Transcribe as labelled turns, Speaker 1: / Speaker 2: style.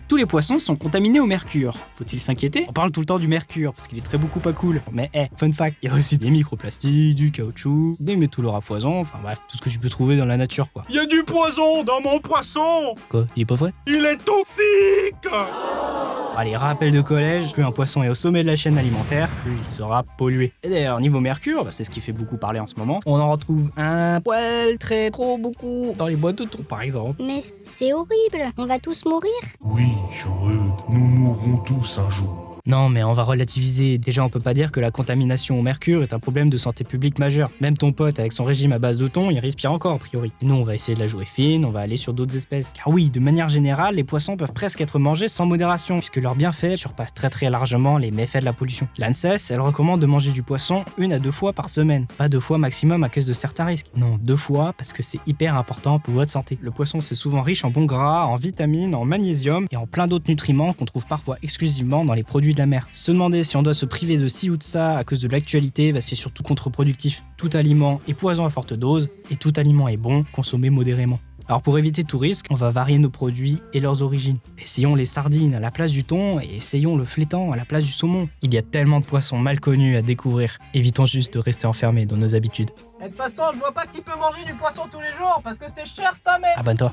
Speaker 1: Tous les poissons sont contaminés au mercure. Faut-il s'inquiéter? On parle tout le temps du mercure, parce qu'il est très beaucoup pas cool. Mais fun fact, il y a aussi des microplastiques, du caoutchouc, des métaux lourds à foison, enfin bref, tout ce que tu peux trouver dans la nature quoi.
Speaker 2: Il y a du poison dans mon poisson!
Speaker 1: Quoi? Il est pas vrai?
Speaker 2: Il est toxique!
Speaker 1: Allez, rappel de collège, plus un poisson est au sommet de la chaîne alimentaire, plus il sera pollué. Et d'ailleurs, niveau mercure, c'est ce qui fait beaucoup parler en ce moment, on en retrouve un poil très trop beaucoup dans les boîtes de thon par exemple.
Speaker 3: Mais c'est horrible, on va tous mourir.
Speaker 2: Oui, Jean-Eudes, nous mourrons tous un jour.
Speaker 1: Non, mais on va relativiser. Déjà, on peut pas dire que la contamination au mercure est un problème de santé publique majeur. Même ton pote, avec son régime à base de thon, il respire encore, a priori. Et nous, on va essayer de la jouer fine, on va aller sur d'autres espèces. Car oui, de manière générale, les poissons peuvent presque être mangés sans modération, puisque leurs bienfaits surpassent très largement les méfaits de la pollution. L'ANSES, elle recommande de manger du poisson 1 à 2 fois par semaine. Pas 2 fois maximum à cause de certains risques. Non, 2 fois, parce que c'est hyper important pour votre santé. Le poisson, c'est souvent riche en bons gras, en vitamines, en magnésium et en plein d'autres nutriments qu'on trouve parfois exclusivement dans les produits de la mer. Se demander si on doit se priver de ci ou de ça à cause de l'actualité, c'est surtout contre-productif. Tout aliment est poison à forte dose, et tout aliment est bon, consommé modérément. Alors pour éviter tout risque, on va varier nos produits et leurs origines. Essayons les sardines à la place du thon et essayons le flétan à la place du saumon. Il y a tellement de poissons mal connus à découvrir. Évitons juste de rester enfermés dans nos habitudes.
Speaker 4: Et de toute façon, je vois pas qui peut manger du poisson tous les jours parce que c'est cher, ça mère.
Speaker 1: Abonne-toi.